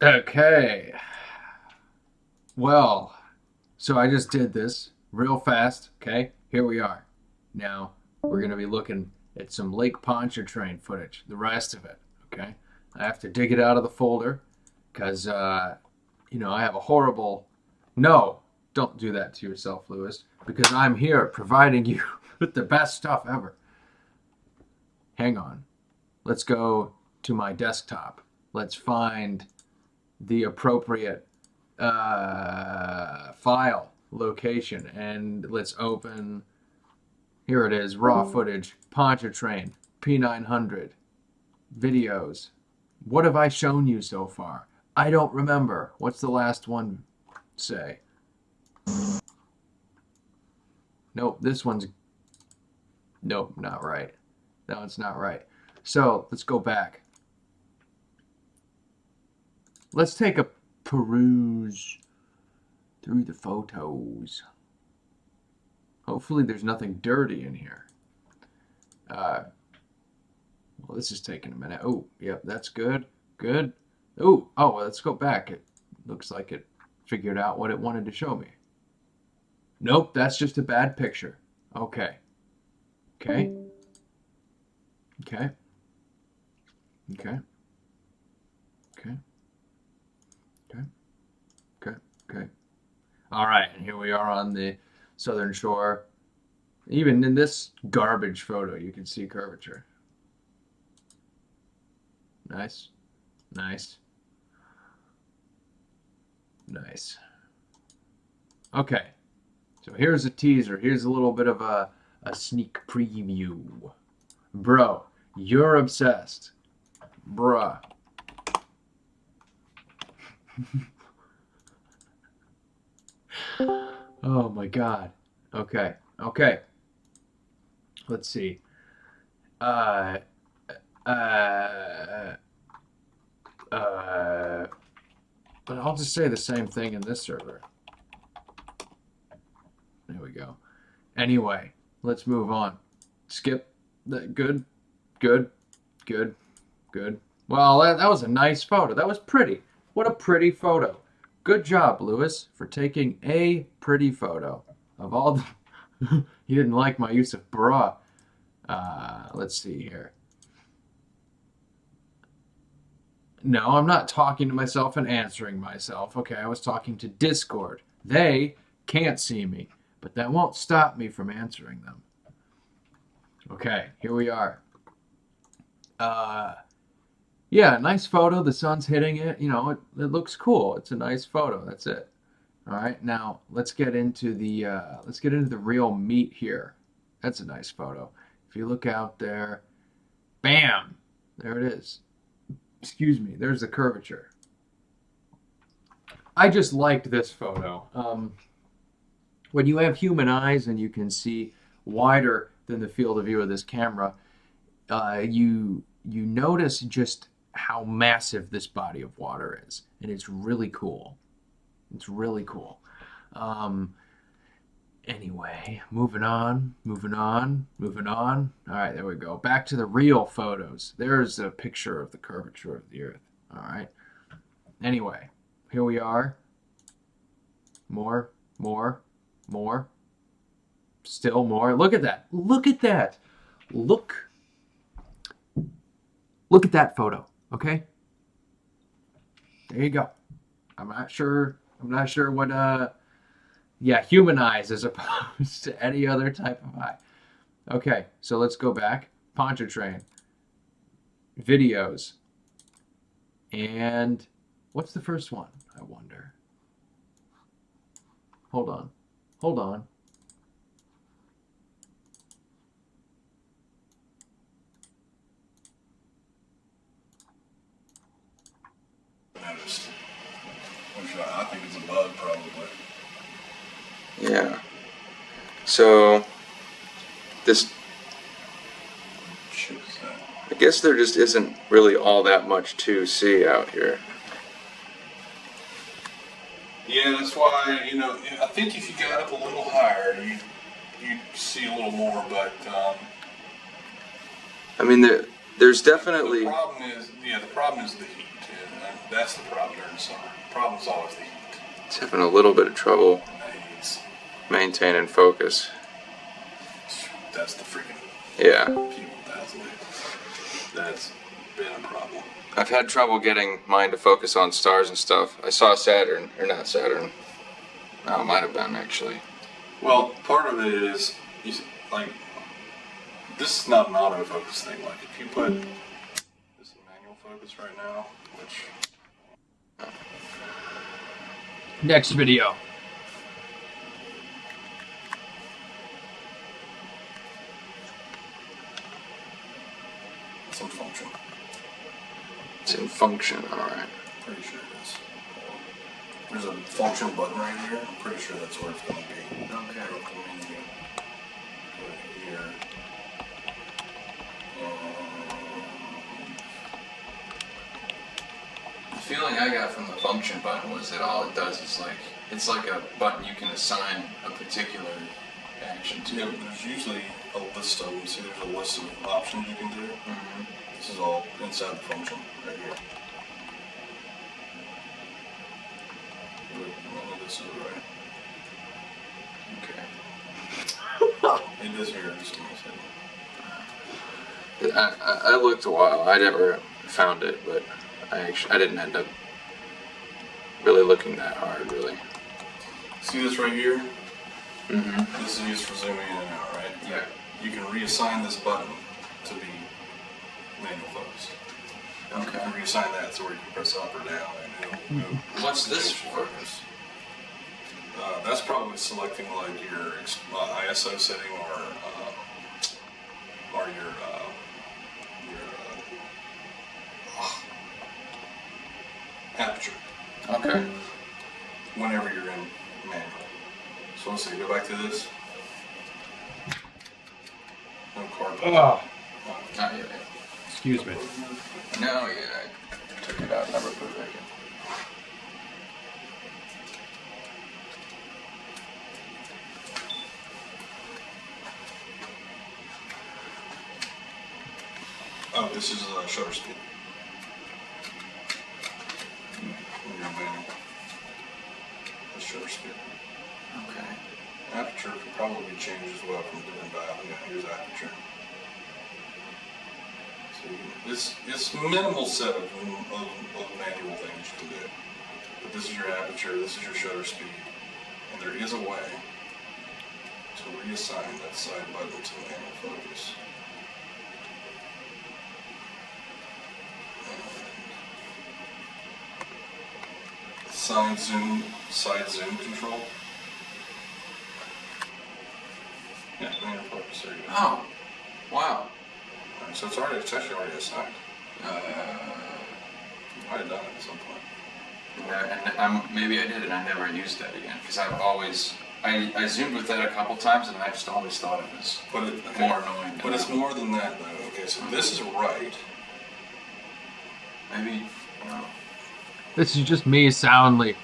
Okay. Well, so I just did this real fast. Okay, here we are. Now we're gonna be looking at some Lake Pontchartrain footage. The rest of it. Okay. I have to dig it out of the folder because I have a horrible. No, don't do that to yourself, Lewis. Because I'm here providing you with the best stuff ever. Hang on. Let's go to my desktop. Let's find the appropriate file location, and let's open. Here it is, raw footage, Pontchartrain, P900, videos. What have I shown you so far? I don't remember. What's the last one say? Nope, this one's, nope, not right. No, it's not right. So let's go back. Let's take a peruse through the photos. Hopefully there's nothing dirty in here. Well, this is taking a minute. Oh, yep, that's good. Good. Oh, well, let's go back. It looks like it figured out what it wanted to show me. Nope, that's just a bad picture. Okay. Okay. Okay. Okay. Okay. Okay. Okay. Okay. All right, and here we are on the southern shore. Even in this garbage photo, you can see curvature. Nice. Nice. Nice. Okay, so here's a teaser. Here's a little bit of a sneak preview. Bro, you're obsessed. Bruh. Oh my God. Okay. Okay. Let's see. Uh, uh, uh, but I'll just say the same thing in this server. There we go. Anyway, let's move on. Skip. Good. Good. Good. Good. Well, that was a nice photo. That was pretty. What a pretty photo. Good job, Lewis, for taking a pretty photo of all the. You didn't like my use of bra. Let's see here. No, I'm not talking to myself and answering myself. Okay, I was talking to Discord. They can't see me, but that won't stop me from answering them. Okay, here we are. Yeah, nice photo. The sun's hitting it. It looks cool. It's a nice photo. That's it. All right, now let's get into the real meat here. That's a nice photo. If you look out there, bam, there it is. Excuse me. There's the curvature. I just liked this photo. When you have human eyes and you can see wider than the field of view of this camera, you notice just how massive this body of water is, and it's really cool. It's really cool. Anyway, moving on, moving on, moving on. All right, there we go. Back to the real photos. There's a picture of the curvature of the Earth. All right. Anyway, here we are. More, more, more. Still more. Look at that. Look at that. Look at that photo. Okay. There you go. I'm not sure what yeah, human eyes as opposed to any other type of eye. Okay, so let's go back. Pontchartrain. Videos. And what's the first one? I wonder. Hold on. Hold on. Noticed. I think it's a bug, probably. Yeah. So this, I guess there just isn't really all that much to see out here. Yeah, that's why, I think if you got up a little higher, you'd see a little more, but I mean, there's definitely... The problem is the heat. And that's the problem during the summer. The problem is always the heat. It's having a little bit of trouble maintaining focus. That's the freaking... Yeah. That's been a problem. I've had trouble getting mine to focus on stars and stuff. I saw Saturn, or not Saturn. No, it might have been, actually. Well, part of it is, like, this is not an autofocus thing. Like, if you put this in manual focus right now, which... Next video. It's in function. It's in function, alright. Pretty sure it is. There's a function button right here. I'm pretty sure that's where it's going to be. Okay. Here. The feeling I got from the function button was that all it does is it's like a button you can assign a particular action to. Yeah, there's usually a list of them. See, there's a list of options you can do. Mm-hmm. This is all inside the function right here. This is right. Okay. It is here. I looked a while. I never found it, but I didn't end up really looking that hard, really. See this right here? Mm-hmm. This is used for zooming in and out, right? Yeah. You can reassign this button to be manual focus. Okay. You can reassign that so where you can press up or down. And it'll What's this for? That's probably selecting like your ISO setting or your aperture. Okay. Whenever you're in manual. So let's see, go back to this. No card. Oh. Not yet. Excuse me. No, yeah, I took it out, never put it back in. Oh, this is shutter speed. The shutter speed. Okay. Aperture can probably be changed as well from different dial. Yeah, here's aperture. So it's minimal set of manual things you can do. But this is your aperture, this is your shutter speed, and there is a way to reassign that side button to manual focus. Side zoom control. Yeah, manual focus. There you go. Oh, wow. Right, so it's actually already assigned. You might have done it at some point. And maybe I did, and I never used that again because I zoomed with that a couple times, and I just always thought it was more annoying. But it's more than that, though. Okay, so this is right. Maybe. No. This is just me soundly.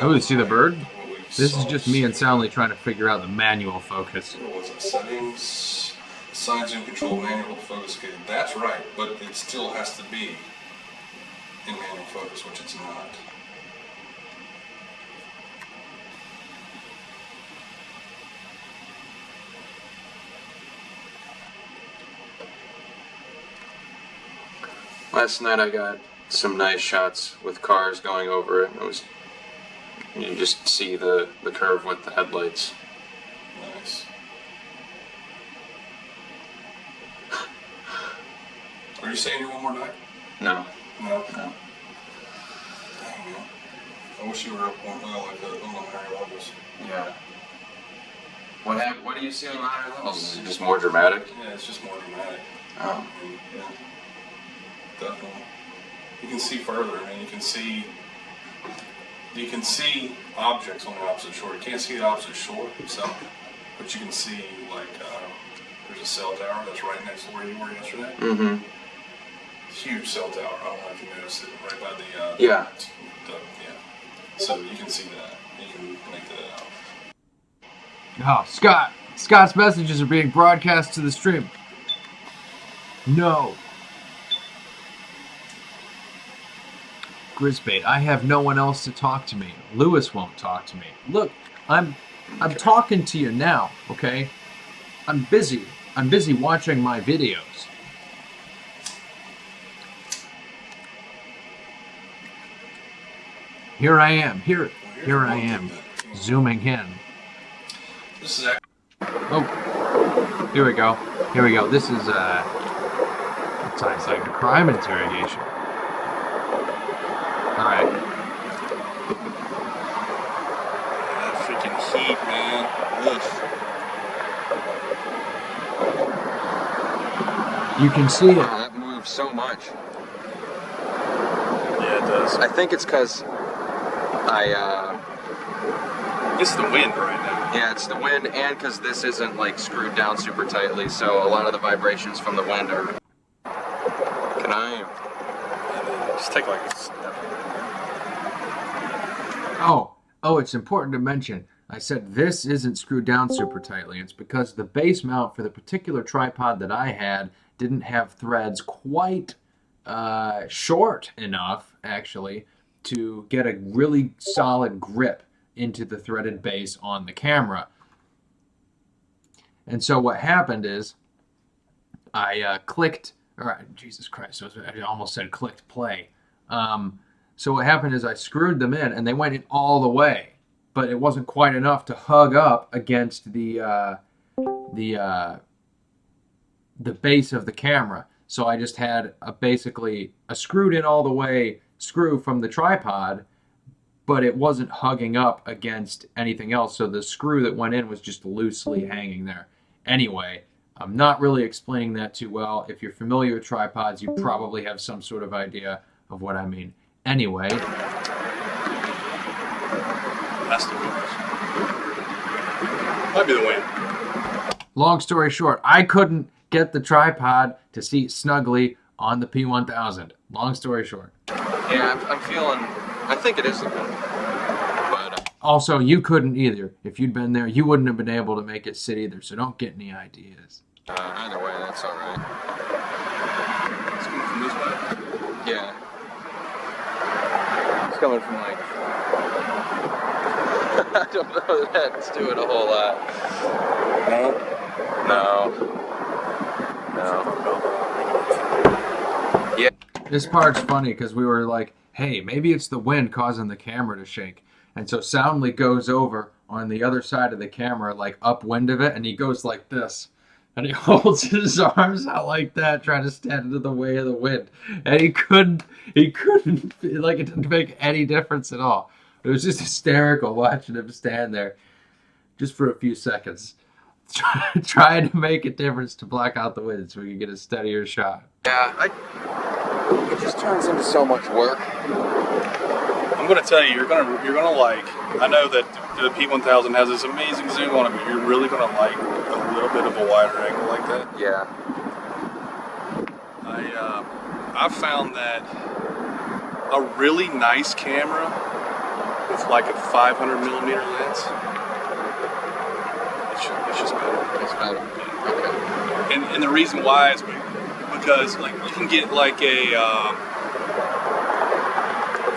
Oh, see the bird? This is just me and soundly trying to figure out the manual focus. What was it? Settings, side zoom control, manual focus. Okay, that's right, but it still has to be in manual focus, which it's not. Last night I got some nice shots with cars going over it. It was, you just see the curve with the headlights. Nice. Are you saying you want more night? No. No. No. Dang, man. I wish you were up on like on the higher levels. Yeah. What do you see on the higher levels? Is it just more dramatic? Yeah, it's just more dramatic. Oh. Yeah. Definitely. You can see further. I mean, you can see objects on the opposite shore. You can't see the opposite shore itself, but you can see like there's a cell tower that's right next to where you were yesterday. Mm-hmm. Huge cell tower. I don't know if you noticed it right by the Yeah. Yeah. So you can see that. You can make that out. Oh, Scott! Scott's messages are being broadcast to the stream. No. Grisbait, I have no one else to talk to me. Lewis won't talk to me. Look, I'm talking to you now, okay? I'm busy. I'm busy watching my videos. Here I am. Here I am. Zooming in. This is actually Oh, here we go. Here we go. This is it sounds like a crime interrogation. All right. that freaking heat, man. Ugh. You can see it. That moves so much. Yeah, it does. I think it's because It's the wind right now. yeah, it's the wind, and because this isn't like screwed down super tightly, so a lot of the vibrations from the wind are. Can I? And then just take like a step. Oh, it's important to mention. I said this isn't screwed down super tightly. It's because the base mount for the particular tripod that I had didn't have threads quite short enough, actually, to get a really solid grip into the threaded base on the camera. And so what happened is I clicked, or Jesus Christ, I almost said clicked play. So what happened is I screwed them in, and they went in all the way, but it wasn't quite enough to hug up against the base of the camera. So I just had basically a screwed in all the way screw from the tripod, but it wasn't hugging up against anything else. So the screw that went in was just loosely hanging there. Anyway, I'm not really explaining that too well. If you're familiar with tripods, you probably have some sort of idea of what I mean. Anyway. That's the wind. Might be the wind. Long story short, I couldn't get the tripod to seat snugly on the P1000. Long story short. Yeah, I'm feeling. I think it is the wind. But Also, you couldn't either. If you'd been there, you wouldn't have been able to make it sit either, so don't get any ideas. either way, that's all right. It's coming from this way. Yeah. It's coming from like. I don't know that that's doing a whole lot. No. Yeah. This part's funny because we were like, hey, maybe it's the wind causing the camera to shake. And so Soundly goes over on the other side of the camera, like upwind of it, and he goes like this. And he holds his arms out like that, trying to stand into the way of the wind. And he couldn't, like it didn't make any difference at all. It was just hysterical watching him stand there just for a few seconds, trying to make a difference to black out the wind so we could get a steadier shot. Yeah, it just turns into so much work. I'm gonna tell you, you're gonna like. I know that the P1000 has this amazing zoom on it, but you're really gonna like a little bit of a wider angle like that. Yeah. I found that a really nice camera with like a 500 millimeter lens, it's just better. It's better. Okay. And the reason why is because like you can get like a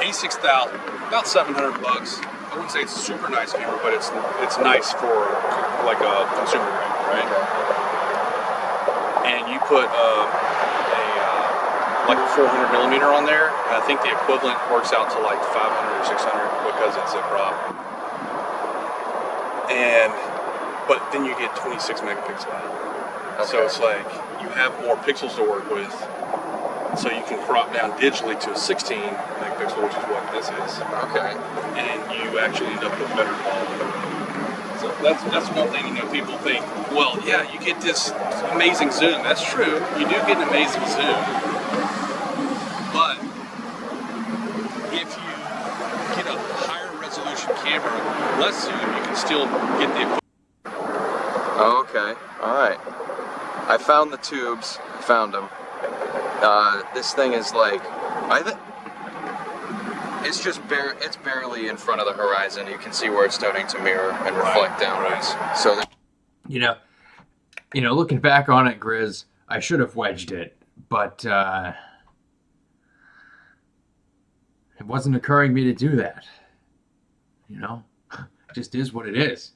A6000, about $700. I wouldn't say it's a super nice camera, but it's nice for like a consumer camera, right? And you put like a 400 millimeter on there, and I think the equivalent works out to like 500 or 600 because it's a crop. But then you get 26 megapixel. Okay. So it's like you have more pixels to work with. So you can crop down digitally to a 16 megapixel, which is what this is. Okay. And you actually end up with better quality. So that's one thing, people think, well, yeah, you get this amazing zoom. That's true. You do get an amazing zoom. But if you get a higher resolution camera, less zoom, you can still get the. Oh, okay. All right. I found the tubes. Found them. This thing is like, it's just it's barely in front of the horizon. You can see where it's starting to mirror and reflect downwards. Right. So, You know, looking back on it, Grizz, I should have wedged it, but it wasn't occurring to me to do that. You know, it just is what it is.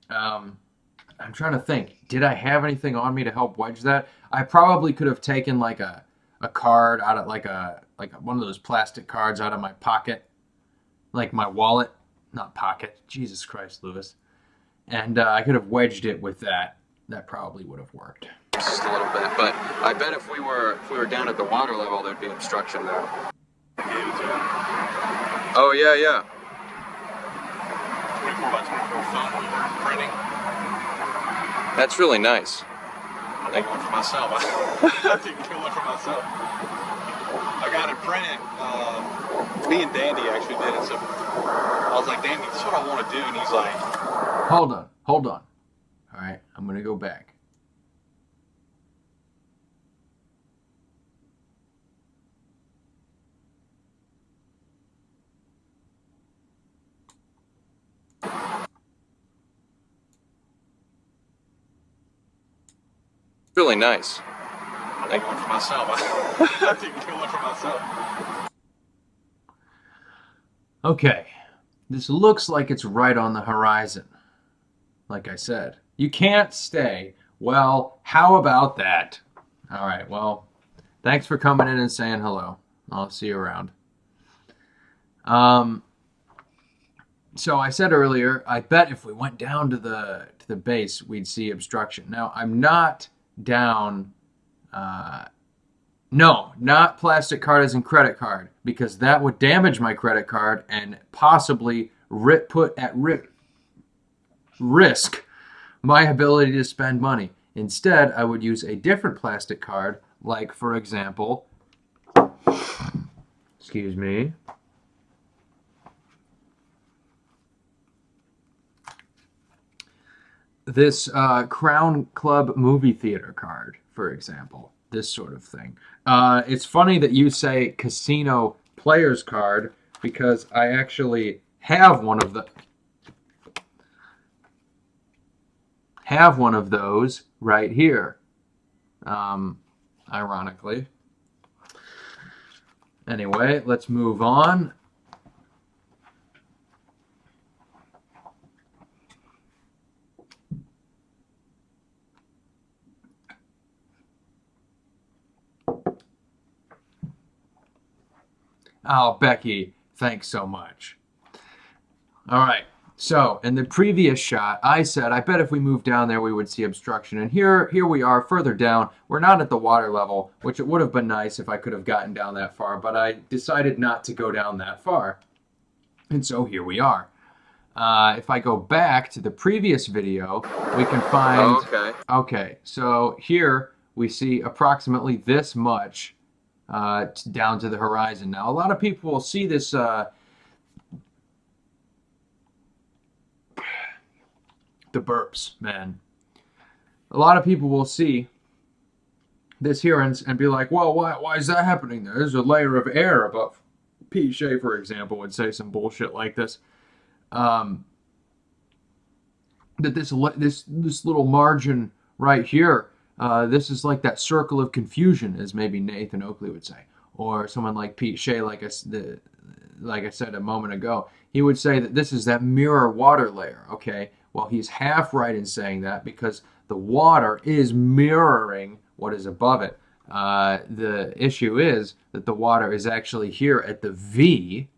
I'm trying to think. Did I have anything on me to help wedge that? I probably could have taken like a card out of like one of those plastic cards out of my pocket, like my wallet, not pocket. Jesus Christ, Lewis. And I could have wedged it with that. That probably would have worked. Just a little bit, but I bet if we were down at the water level, there'd be obstruction there. Oh yeah, yeah. 24 by 24 phone printing. That's really nice. I got one for myself. I didn't get one for myself. I got it printed. Me and Dandy actually did it. So I was like, Dandy, this is what I want to do. And he's like, Hold on. All right, I'm going to go back. Really nice. I got one for myself. I didn't get one for myself. Okay, this looks like it's right on the horizon. Like I said, you can't stay. Well, how about that? All right, well, thanks for coming in and saying hello. I'll see you around. So I said earlier, I bet if we went down to the base, we'd see obstruction. Now, I'm not down, no, not plastic card as in credit card, because that would damage my credit card and possibly put at risk my ability to spend money. Instead, I would use a different plastic card, like, for example, excuse me, this Crown Club movie theater card, for example, this sort of thing. It's funny that you say casino players card, because I actually have one of those right here. Ironically. Anyway, let's move on. Oh, Becky, thanks so much. All right. So, in the previous shot, I said, I bet if we moved down there, we would see obstruction. And here we are, further down. We're not at the water level, which it would have been nice if I could have gotten down that far, but I decided not to go down that far. And so here we are. If I go back to the previous video, we can find... Oh, okay. Okay, so here we see approximately this much down to the horizon. Now, a lot of people will see this... the burps, man. A lot of people will see this here and be like, well, why is that happening there? There's a layer of air above. Pete Shea, for example, would say some bullshit like this. That this little margin right here, this is like that circle of confusion, as maybe Nathan Oakley would say. Or someone like Pete Shea, like I said a moment ago, he would say that this is that mirror water layer, okay? Well, he's half right in saying that, because the water is mirroring what is above it. The issue is that the water is actually here at the V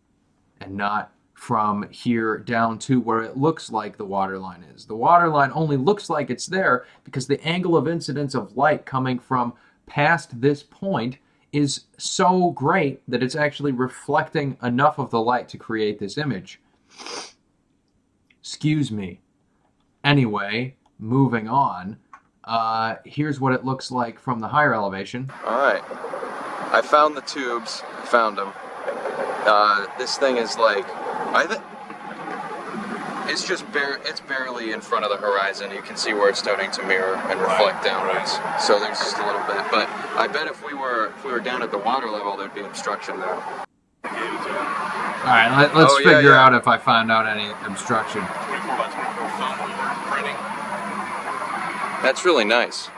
and not from here down to where it looks like the water line is. The water line only looks like it's there because the angle of incidence of light coming from past this point is so great that it's actually reflecting enough of the light to create this image. Excuse me. Anyway, moving on, here's what it looks like from the higher elevation. All right. I found the tubes. Found them. This thing is like, it's just it's barely in front of the horizon. You can see where it's starting to mirror and reflect downwards. Right. So there's just a little bit. But I bet if we were down at the water level, there'd be obstruction there. All right, let's figure out if I find out any obstruction. 24 by 24 phone printing. That's really nice.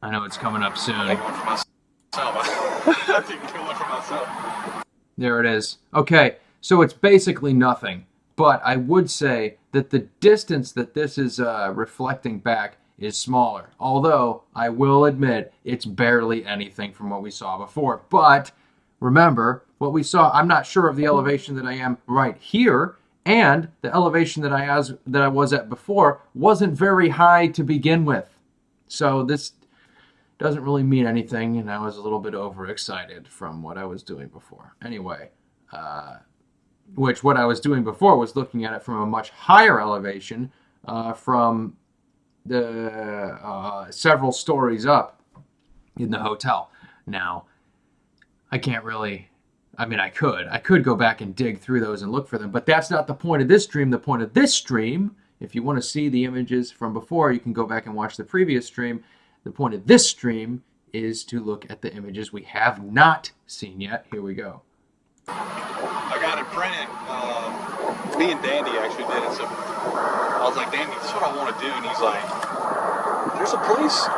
I know it's coming up soon. Take one for myself. I didn't get one for myself. There it is. Okay, so it's basically nothing. But I would say that the distance that this is reflecting back is smaller. Although, I will admit, it's barely anything from what we saw before. But remember, what we saw, I'm not sure of the elevation that I am right here, and the elevation that I was at before wasn't very high to begin with. So this doesn't really mean anything, and I was a little bit overexcited from what I was doing before. Anyway, what I was doing before was looking at it from a much higher elevation, from the several stories up in the hotel. Now, I can't really. I mean, I could go back and dig through those and look for them, but that's not the point of this stream. The point of this stream, if you want to see the images from before, you can go back and watch the previous stream. The point of this stream is to look at the images we have not seen yet. Here we go. I got it printed. Me and Dandy actually did it. So I was like, Dandy, this is what I want to do. And he's like, there's a place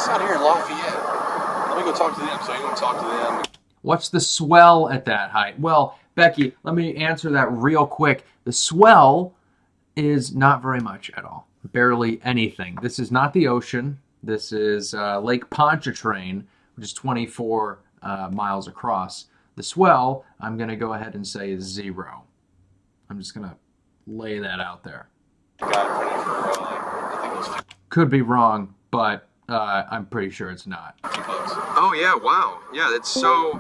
out here in Lafayette. Let me go talk to them. So he went to talk to them. What's the swell at that height? Well, Becky, let me answer that real quick. The swell is not very much at all. Barely anything. This is not the ocean. This is Lake Pontchartrain, which is 24 miles across. The swell, I'm going to go ahead and say, is 0. I'm just going to lay that out there. Could be wrong, but I'm pretty sure it's not. Oh yeah, wow. Yeah, it's so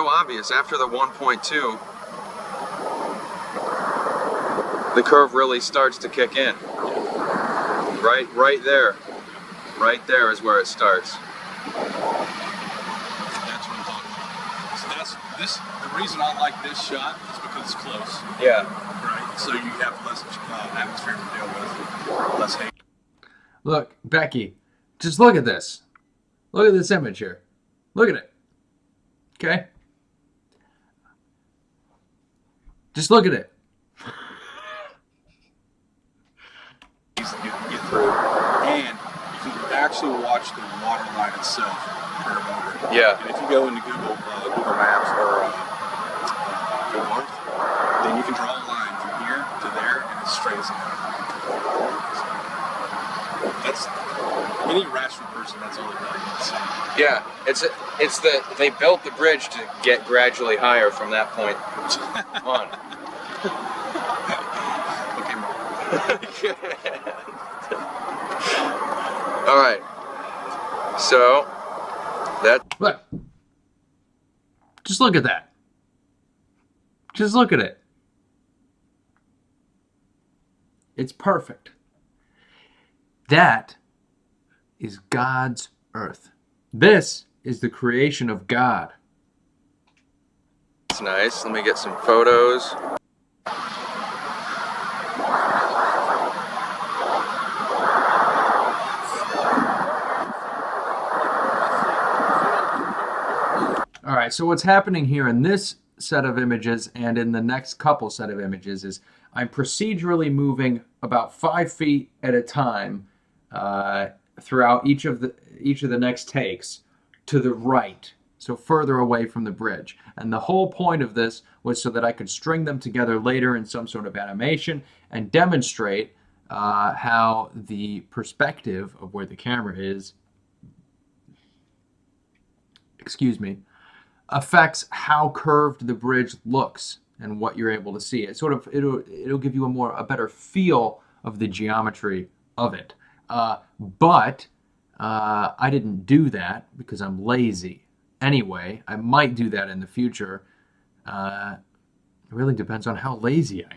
obvious after the 1.2. The curve really starts to kick in. Right there. Right there is where it starts. That's what I'm talking about. So that's this. The reason I like this shot is because it's close. Yeah. Right. So you have less atmosphere to deal with, less hate. Look, Becky, just look at this. Look at this image here. Look at it. Okay? Just look at it. Get through, and you can actually watch the water line itself curve over. Yeah. And if you go into Google Maps or Google Earth, then you can draw a line from here to there, and it's straight as a line. That's any rational person. That's all they're doing. Yeah, they built the bridge to get gradually higher from that point on. All right. So Look. Just look at that. Just look at it. It's perfect. That is God's earth. This is the creation of God. that's nice. Let me get some photos. All right, so what's happening here in this set of images and in the next couple set of images is I'm procedurally moving about 5 feet at a time throughout each of the next takes to the right, so further away from the bridge. And the whole point of this was so that I could string them together later in some sort of animation and demonstrate how the perspective of where the camera is, affects how curved the bridge looks and what you're able to see. It'll give you a better feel of the geometry of it. But I didn't do that because I'm lazy. Anyway, I might do that in the future. It really depends on how lazy I am.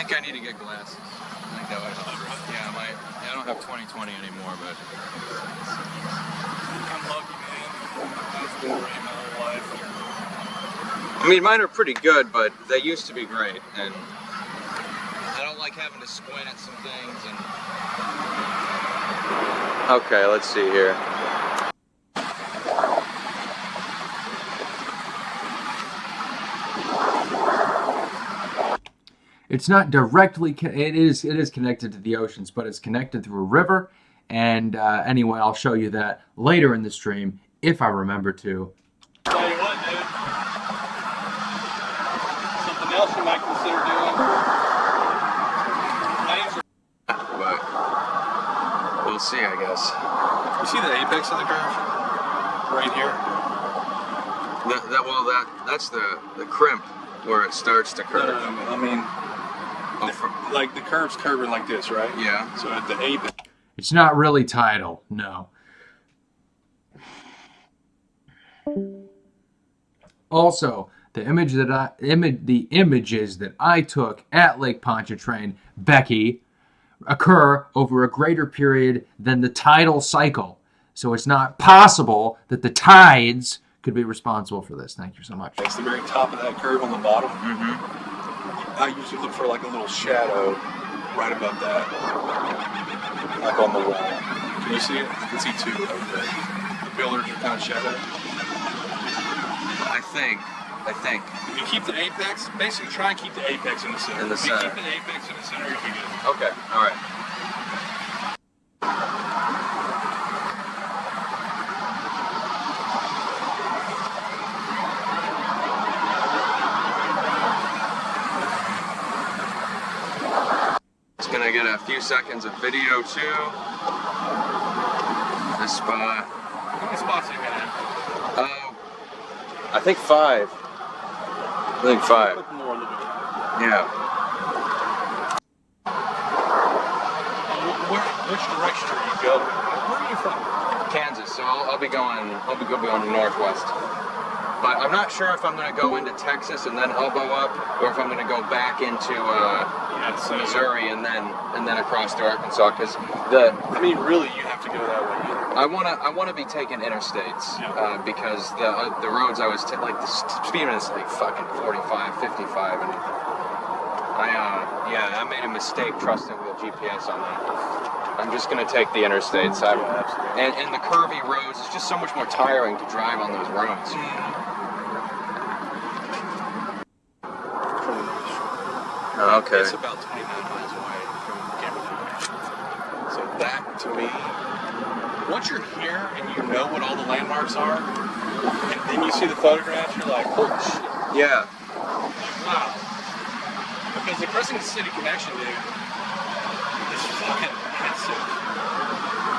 think I need to get glasses. I think that would help. Yeah, I don't have 20/20 anymore, but I'm lucky, man. I've been great my whole life. I mean, mine are pretty good, but they used to be great, and I don't like having to squint at some things. And okay, let's see here. It's not directly, it is connected to the oceans, but it's connected through a river. And anyway, I'll show you that later in the stream, if I remember to. Tell you what, dude. Something else you might consider doing. But we'll see, I guess. You see the apex of the curve? Right here? That's the crimp where it starts to curve. No, I mean, like the curve's curving like this, right? Yeah. So at the apex. It's not really tidal, no. Also, the images that I took at Lake Pontchartrain, Becky, occur over a greater period than the tidal cycle. So it's not possible that the tides could be responsible for this. Thank you so much. It's the very top of that curve on the bottom. Mm-hmm. I usually look for like a little shadow right above that, like on the wall. Can you see it? You can see two over there. The pillars are kind of shadowed. I think. If you keep the apex, basically try and keep the apex in the center. In the if center. you keep the apex in the center, you'll be good. Okay, all right. It's gonna get a few seconds of video too. This spot. How many spots are you gonna have? I think 5. Put more a little bit. Yeah. Which direction are you going? Where are you from? Kansas, so I'll be going northwest. But I'm not sure if I'm going to go into Texas and then elbow up, or if I'm going to go back into Missouri and then across to Arkansas. Because really, you have to go that way. I want to be taking interstates because the roads I was like the speed limit is like fucking 45, 55, and I made a mistake trusting the GPS on that. I'm just gonna take the interstates. And the curvy roads, it's just so much more tiring to drive on those roads. Okay. It's about 29 miles away from Cameron. So that, to me, once you're here and you know what all the landmarks are, and then you see the photographs, you're like, holy shit. Yeah. Wow. Because the Crescent City connection, dude, is fucking massive.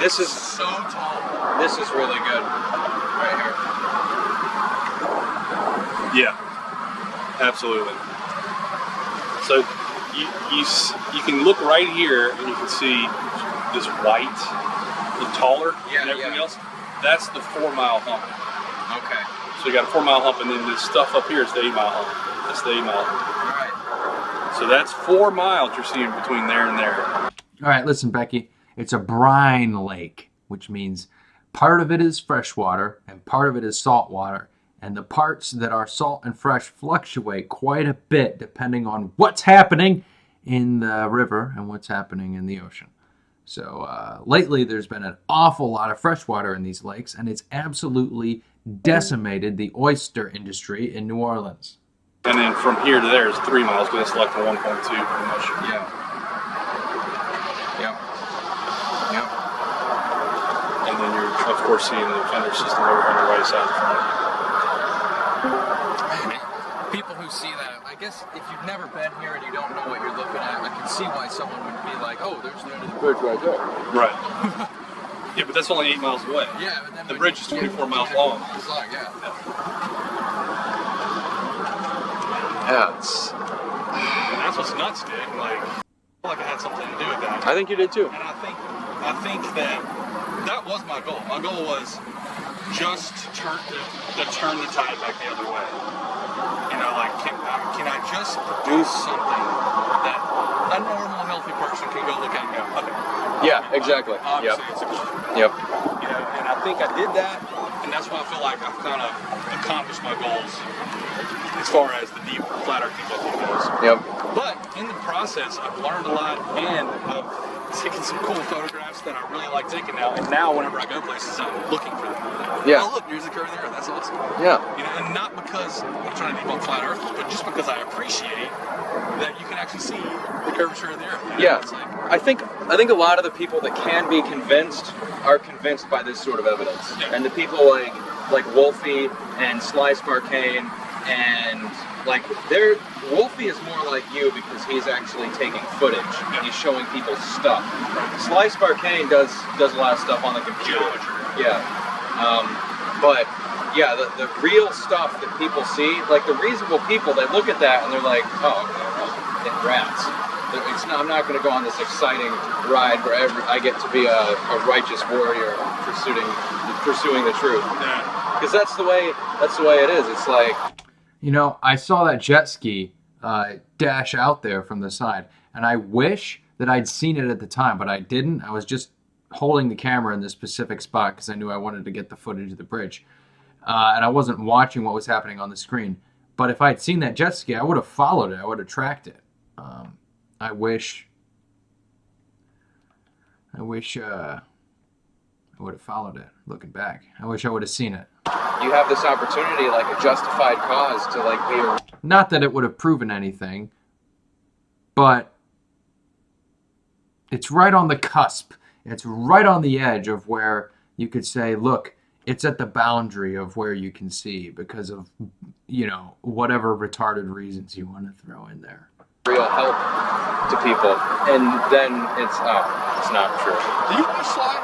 This is So tall. This is really good. Right here. Yeah. Absolutely. So you can look right here and you can see this white, the taller and everything else. That's the 4 mile hump. Okay. So you got a 4 mile hump, and then this stuff up here is the 8 mile hump. That's the 8 mile hump. All right. So that's 4 miles you're seeing between there and there. All right, listen, Becky. It's a brine lake, which means part of it is freshwater and part of it is saltwater. And the parts that are salt and fresh fluctuate quite a bit depending on what's happening in the river and what's happening in the ocean. So lately there's been an awful lot of freshwater in these lakes, and it's absolutely decimated the oyster industry in New Orleans. And then from here to there is 3 miles, because it's like the 1.2 pretty much. Yeah. Yep. And then you're, of course, seeing the fender system over on the right side of the front. People who see that, I guess if you've never been here and you don't know what you're looking at, I can see why someone would be like, oh, there's the end of the bridge right there. Right. Yeah, but that's only 8 miles away. Yeah, but then The bridge is 24 miles long. It's long, yeah. And that's what's nuts, dude. Like, I feel like I had something to do with that. I think you did too. And I think that was my goal. My goal was just to turn the tide back the other way. You know, like, can I just produce something that a normal, healthy person can go look at it and go, okay. Yeah, exactly. Obviously, it's a curve. Yep. You know, and I think I did that, and that's why I feel like I've kind of accomplished my goals as far as the deep flat earth deep goes. Yep. But in the process, I've learned a lot, and I've taken some cool photographs that I really like taking now. And now, whenever I go places, I'm looking for them. Yeah. Oh, look, there's a curve there. That's awesome. Yeah. You know, and not because I'm trying to debunk flat earthers, but just because I appreciate that you can actually see the curvature of the earth. You know? Yeah. It's like, I think a lot of the people that can be convinced are convinced by this sort of evidence. Yeah. And the people like Wolfie and Sly Sparkane and like Wolfie is more like you because he's actually taking footage. Yeah. He's showing people stuff. Sly Sparkane does a lot of stuff on the computer. Geometry. Yeah. But yeah, the real stuff that people see, like the reasonable people, they look at that and they're like, oh, okay, well, it rats. I'm not going to go on this exciting ride where I get to be a righteous warrior pursuing the truth. Yeah. Because that's the way it is. It's like, You know, I saw that jet ski dash out there from the side, and I wish that I'd seen it at the time, but I didn't. I was just holding the camera in this specific spot because I knew I wanted to get the footage of the bridge. And I wasn't watching what was happening on the screen. But if I had seen that jet ski, I would have followed it. I would have tracked it. I wish I would have followed it, looking back. I wish I would have seen it. you have this opportunity, like a justified cause, to like be a... Not that it would have proven anything, but it's right on the cusp. It's right on the edge of where you could say, look, it's at the boundary of where you can see because of, you know, whatever retarded reasons you want to throw in there. real help to people, and then it's not true. Do you watch Sly?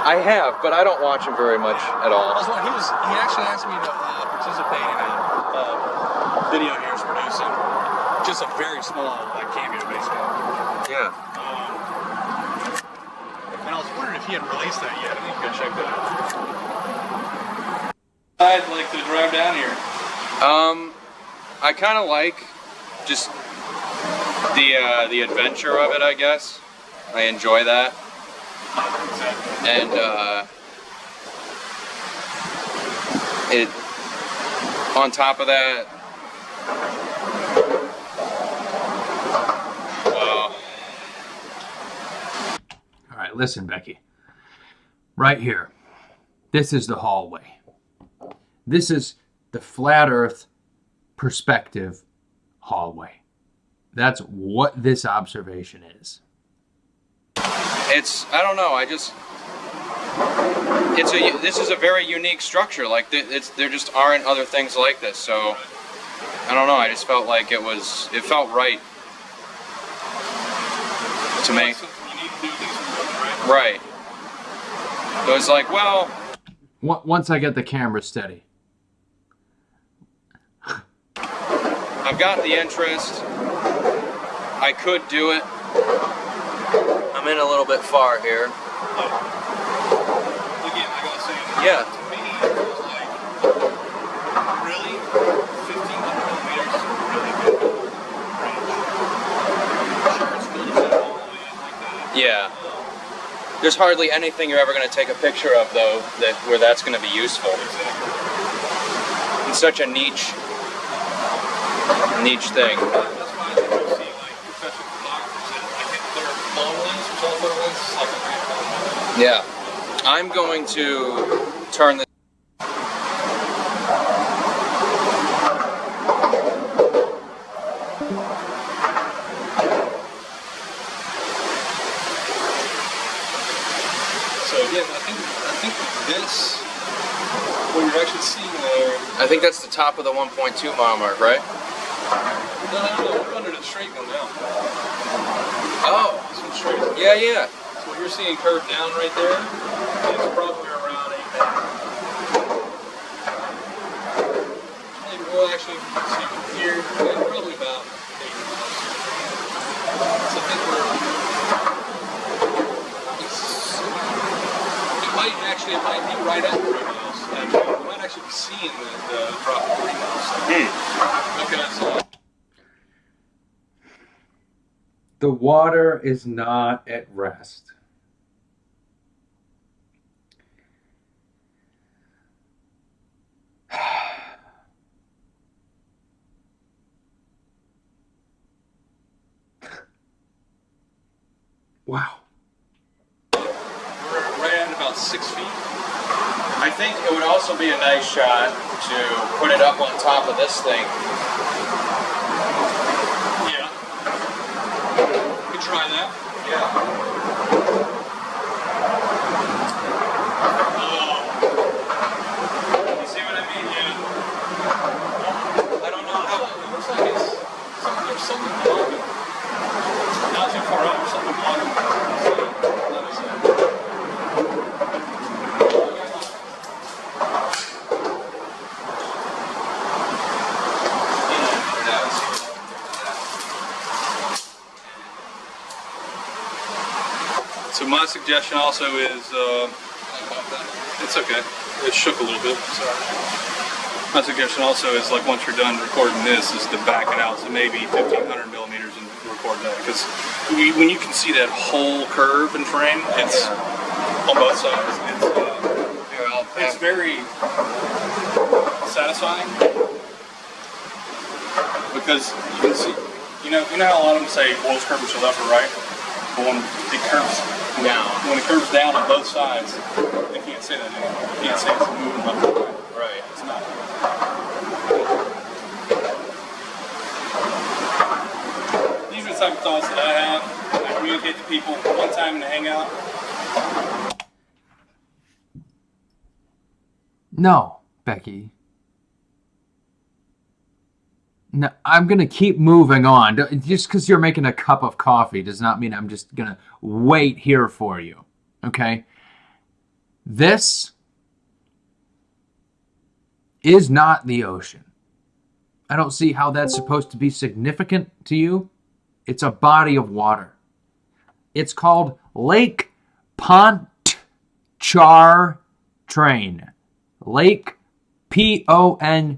I have, but I don't watch him very much at all. He actually asked me to participate in a video he was producing. Just a very small, like, cameo, basically. Yeah. And I was wondering if he had released that yet. I think you gotta check that out. I'd like to drive down here. I kind of like just the adventure of it, I guess. I enjoy that. And it, on top of that, well. All right, listen, Becky. Right here. This is the hallway. This is the flat earth perspective hallway. That's what this observation is. I don't know, this is a very unique structure. Like, there just aren't other things like this, so, I don't know, I just felt like it felt right to me. Right. It was like, well... Once I get the camera steady. I've got the interest. I could do it. I'm in a little bit far here. Again, like I was saying, Yeah. to me, it was like, really, 1,500 millimeters is a really good range. Sure, it's cool to see it all the way in like that. Yeah. There's hardly anything you're ever going to take a picture of, though, where that's going to be useful. Exactly. It's such a niche thing. That's why I think you'll see, like, professional photographers that, I think their long lens or telephoto lens is like a great photograph. Yeah. I'm going to turn this. So again, I think this, what you're actually seeing there. I think that's the top of the 1.2 mile mark, right? No, we're under the straight one now. Oh. This one's straight. Yeah. So what you're seeing curved down right there is probably around 8 meters. Maybe we'll actually see from here, it's probably about 8 miles. So I think it might be right at 3 miles. Actually, we might actually be seeing the drop of 3 miles. Because The water is not at rest. Wow. We're right at about 6 feet. I think it would also be a nice shot to put it up on top of this thing. Yeah. We can try that. Yeah. You see what I mean? Yeah. I don't know how. It looks like there's something blocking. Not too far up, there's something blocking. Let me see. So my suggestion also is, it's okay. It shook a little bit. Sorry. My suggestion also is, like, once you're done recording this, is to back it out to maybe 1,500 millimeters and record that, because when you can see that whole curve and frame, it's on both sides. It's very satisfying because you can see. You know how a lot of them say oil's curving to left or right, but when it curves Down. when it curves down on both sides, they can't say that anymore. You can't say it's moving left or right. Right. It's not. These are the type of thoughts that I have. I communicate to people one time in the hangout. No, Becky. No, I'm going to keep moving on. Just because you're making a cup of coffee does not mean I'm just going to wait here for you. Okay? This is not the ocean. I don't see how that's supposed to be significant to you. It's a body of water. It's called Lake Pontchartrain. Lake Pontchartrain.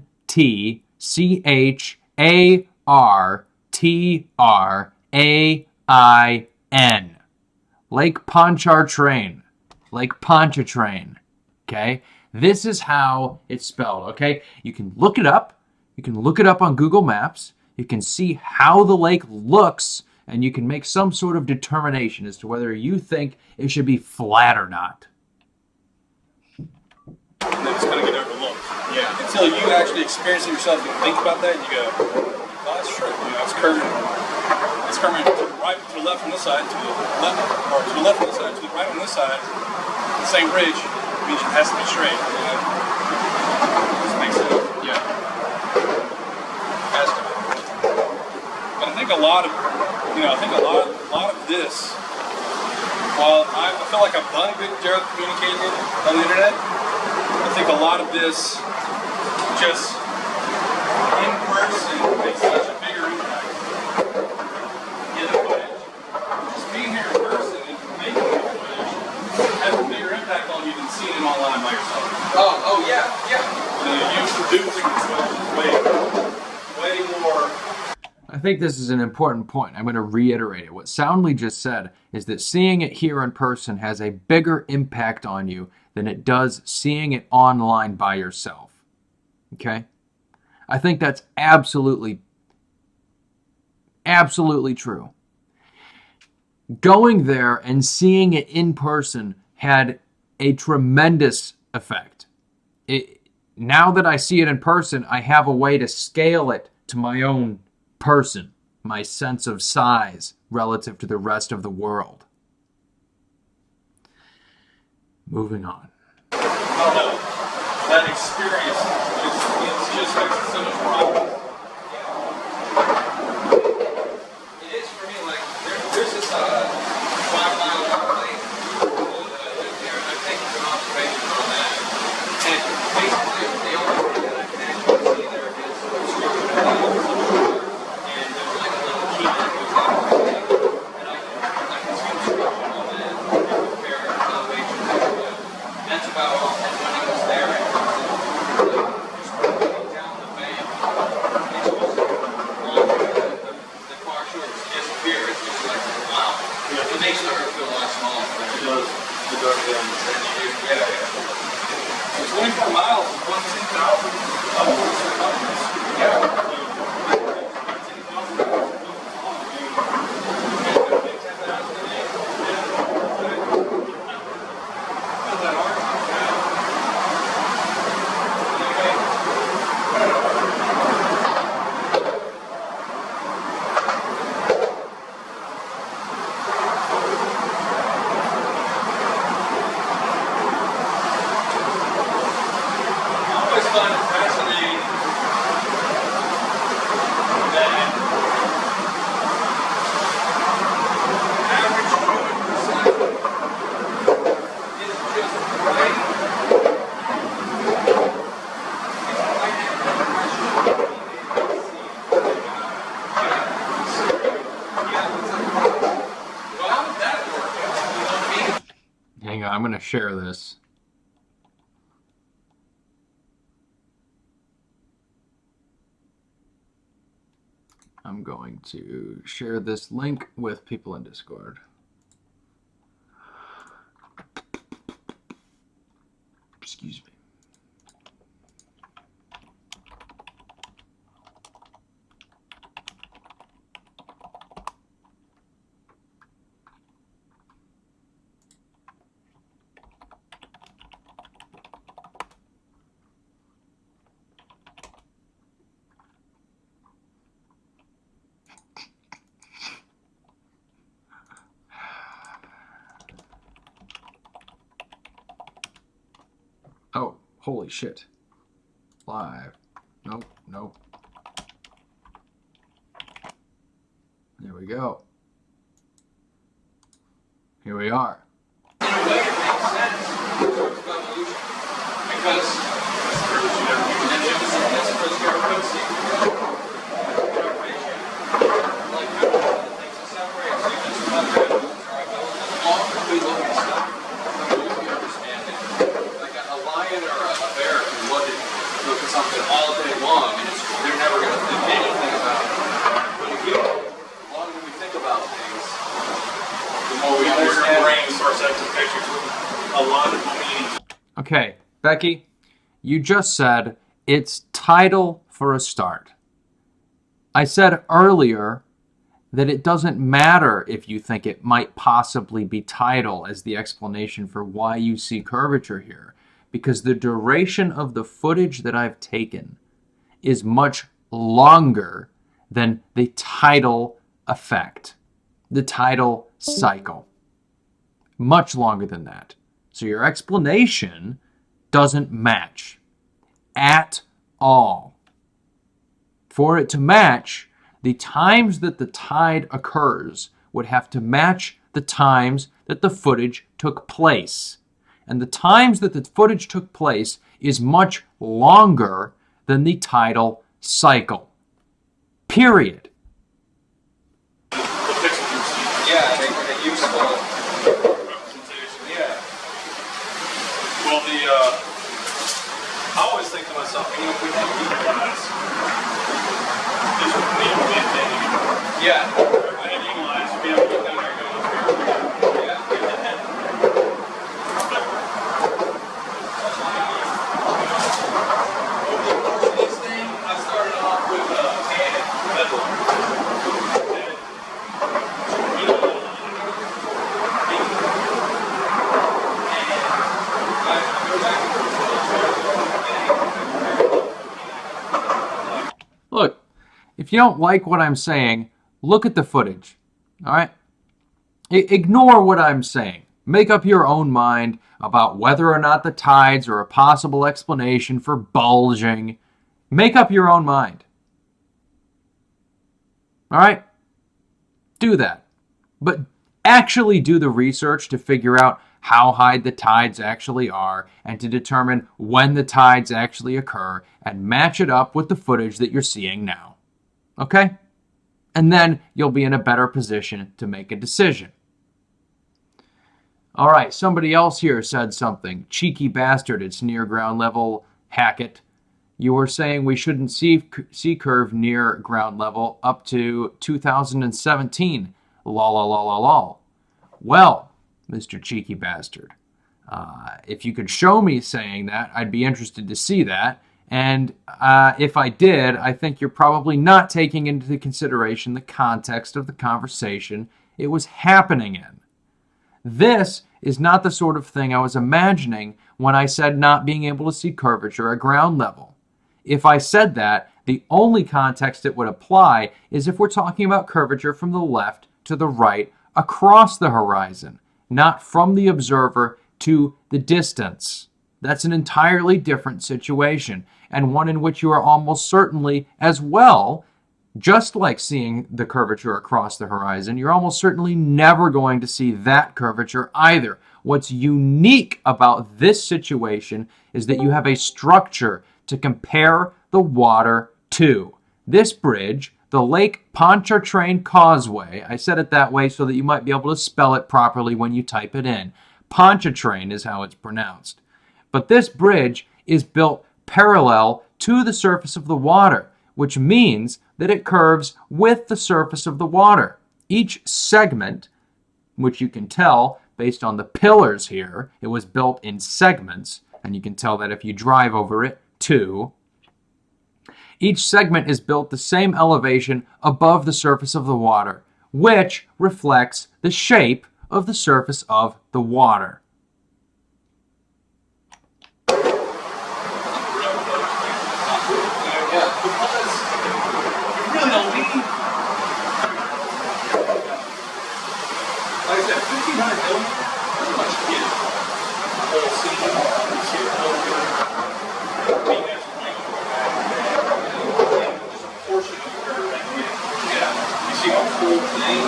Lake Pontchartrain. Lake Pontchartrain. Okay? This is how it's spelled, okay? You can look it up. You can look it up on Google Maps. You can see how the lake looks, and you can make some sort of determination as to whether you think it should be flat or not. And then it's going to get overlooked. Yeah. Until you actually experience it yourself and think about that, you go, oh, that's true. You know, it's curving to the right, to the left on this side, to the left, or to the left on this side, to the right on this side. The same ridge means it has to be straight. You know? This makes sense. Yeah. Has to be. But I think a lot of this, while I feel like I've done a good job communicating it on the internet, I think a lot of this just in person makes such a bigger impact. In a way, just being here in person and making a footage has a bigger impact on you than seeing it online by yourself. Oh yeah, yeah. You producing the footage way more. I think this is an important point. I'm going to reiterate it. What Soundly just said is that seeing it here in person has a bigger impact on you than it does seeing it online by yourself. Okay? I think that's absolutely true. Going there and seeing it in person had a tremendous effect. Now that I see it in person, I have a way to scale it to my own person, my sense of size relative to the rest of the world. Moving on. I don't know. That experience just makes it so much more obvious. It is for me. Like there's this 5 mile long lake there, and I've taken some observations on that. And basically, the only thing that I can actually see there is structural clouds. And there's like a little key that goes out of the lake. And I can see obstruction on that and compare elevation to it. That's about all. And when I was there, it was just looking down the bank. It's just watching the far shore disappear. It's just like The dark ends. Yeah, yeah. 24 miles, 110,000 upwards circumference. Yeah. I always find it fascinating that average human perception is just right. Well, how did that work out? You know what I mean? Hang on, I'm going to share this. I'm going to share this link with people in Discord. Excuse me. Oh, holy shit. Live. Nope, nope. There we go. Here we are. In a way, it makes sense in terms of evolution. Because that's the first year of code like one of the things that separates humans from other animals is our ability. The longer we look at stuff, the more we understand it. Like a lion or a bear can look at something all day long and they're never going to think anything about it. But a human, the longer we think about things, the more we understand. Your brain starts acting pictures with a lot of meaning. Okay, Becky, you just said it's tidal for a start. I said earlier that it doesn't matter if you think it might possibly be tidal as the explanation for why you see curvature here, because the duration of the footage that I've taken is much longer than the tidal effect, the tidal cycle. Much longer than that. So your explanation doesn't match at all. For it to match, the times that the tide occurs would have to match the times that the footage took place. And the times that the footage took place is much longer than the tidal cycle. Period. Yeah, they useful representation. Yeah. Well, I always think to myself, you know, if we have deep eyes, this would be a big thing anymore. Yeah. If we had eagle eyes, we'd be able to look down there and go, This thing, I started off with a Look, if you don't like what I'm saying, look at the footage. All right? Ignore what I'm saying. Make up your own mind about whether or not the tides are a possible explanation for bulging. Make up your own mind. All right? Do that. But actually do the research to figure out how high the tides actually are and to determine when the tides actually occur and match it up with the footage that you're seeing now. Okay? And then you'll be in a better position to make a decision. All right, somebody else here said something. Cheeky bastard, it's near ground level. Hackett. You were saying we shouldn't see curve near ground level up to 2017. Lol. Well, Mr. Cheeky Bastard. If you could show me saying that, I'd be interested to see that. And if I did, I think you're probably not taking into consideration the context of the conversation it was happening in. This is not the sort of thing I was imagining when I said not being able to see curvature at ground level. If I said that, the only context it would apply is if we're talking about curvature from the left to the right across the horizon, not from the observer to the distance. That's an entirely different situation, and one in which you are almost certainly as well, just like seeing the curvature across the horizon, you're almost certainly never going to see that curvature either. What's unique about this situation is that you have a structure to compare the water to. This bridge, the Lake Pontchartrain Causeway, I said it that way so that you might be able to spell it properly when you type it in. Pontchartrain is how it's pronounced. But this bridge is built parallel to the surface of the water, which means that it curves with the surface of the water. Each segment, which you can tell based on the pillars here, it was built in segments, and you can tell that if you drive over it too. Each segment is built the same elevation above the surface of the water, which reflects the shape of the surface of the water. Like I said, 1,500 million, pretty much get it. The whole scene, you see the whole thing. Just a portion of the curve and yeah, you see the whole thing.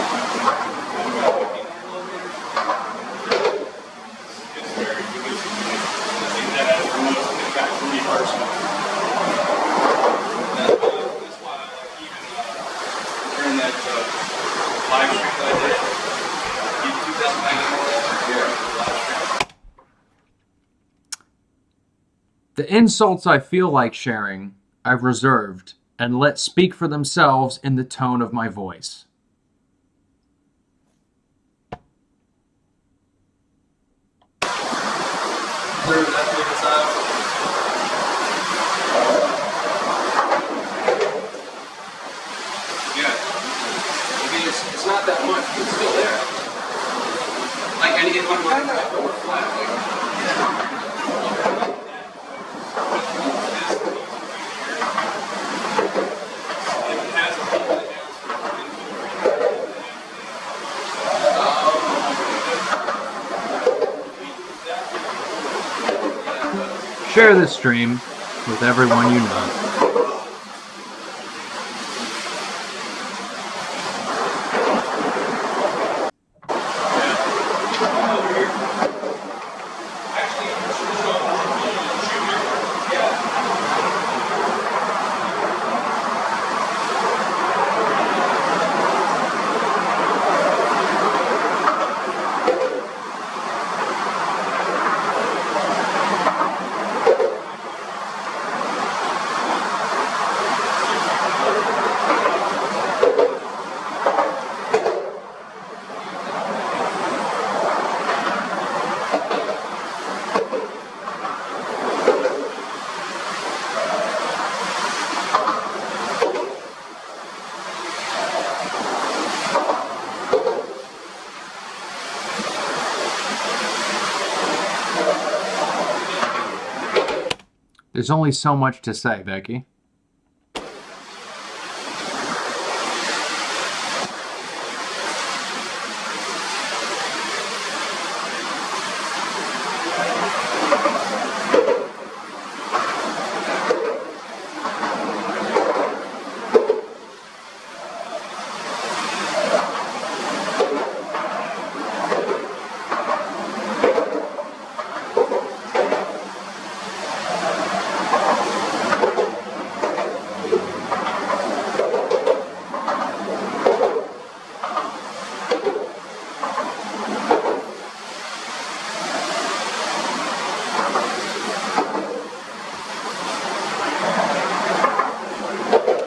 It's very good. I think that has the most impact for me personally. That's why I like even during that live stream that I did. The insults I feel like sharing, I've reserved and let speak for themselves in the tone of my voice. It's not that much, but it's still there. Like, and if I'm going to flat, Share this stream with everyone you know. There's only so much to say, Becky.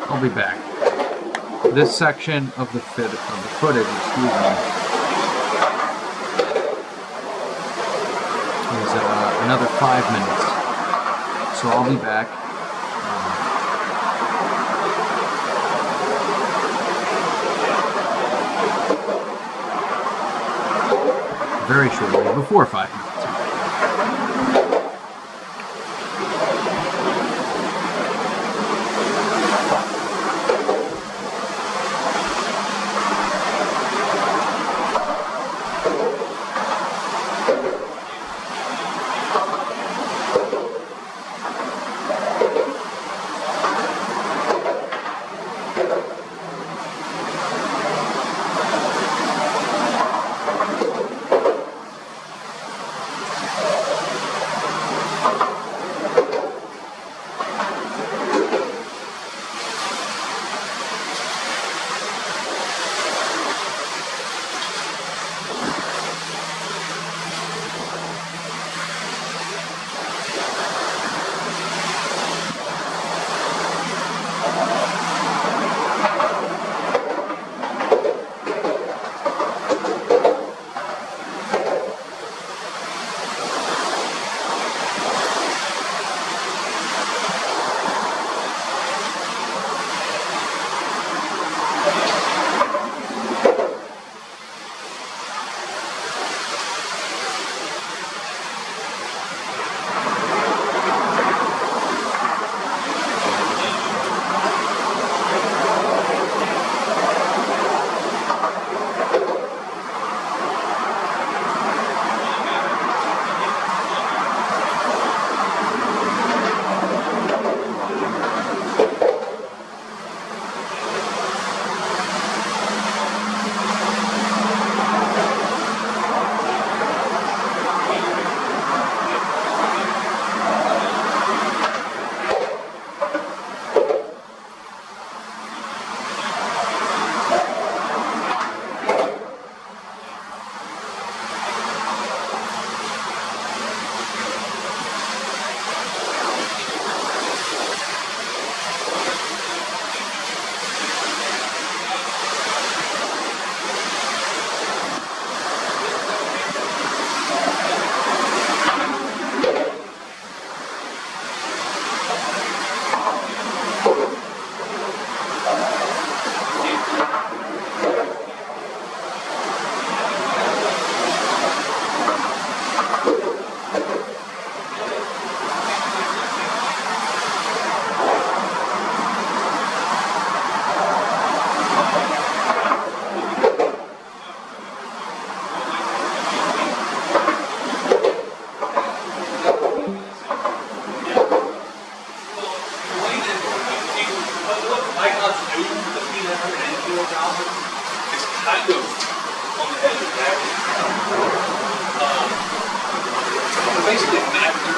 I'll be back. This section of the footage, excuse me, is another 5 minutes. So I'll be back. Very shortly, before 5 minutes.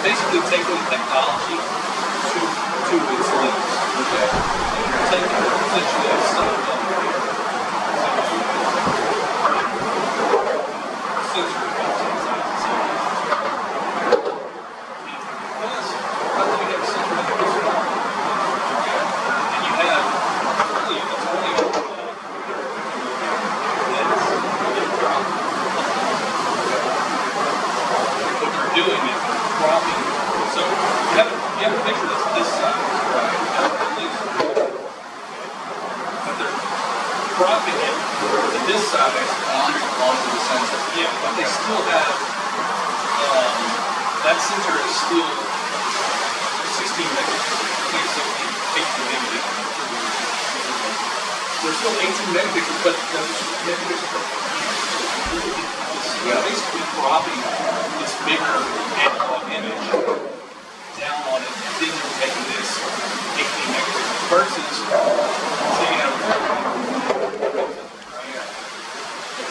Basically taking technology to its limits. Okay. You're taking essentially a sensory dropping it to this side onto the sensor. Yeah, but they still have that sensor is still 16 megapixels. 18 megapixels. They're still 18 megapixels, but they're basically dropping this bigger analog image down on it, and then you're taking this 18 megapixels versus say you have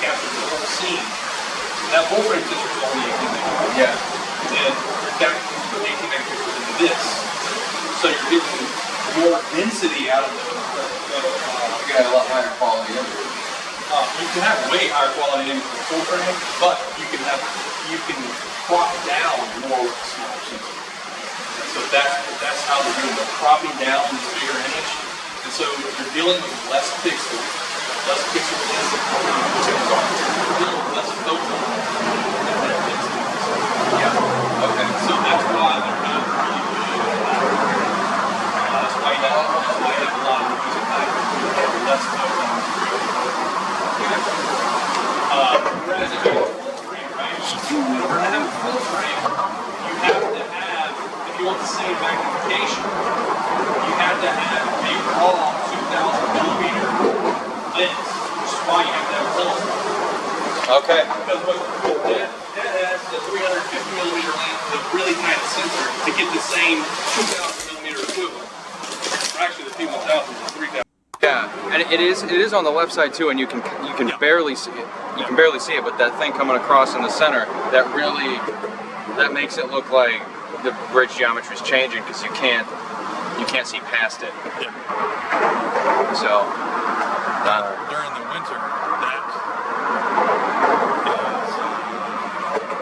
captures the whole scene. That full frame sensor is only 18 megapixels. Yeah. And you're capturing 18 megapixels into this. So you're getting more density out of You can have a lot higher quality images. You can have way higher quality images with full frame, but you can crop down more with a smaller sensor. And so that's how they're doing it. They're cropping down this bigger image. And so you're dealing with less pixel density. You're dealing with less photon. Yeah. less photons. Whereas if you have a full frame, right? In order to have a full frame, you have to have, if you want the same magnification, you have to have a raw 2,000 millimeter lens, which is why you have to have a telescope. Okay. Because that has the 350 millimeter lens, the really tiny sensor, to get the same 2,000 millimeter equivalent. Or actually, the P1000 is a 3,000. Yeah, and it is on the left side too, and you can barely see it. You can barely see it, but that thing coming across in the center, that makes it look like the bridge geometry is changing because you can't see past it. Yeah. So During the winter, that is,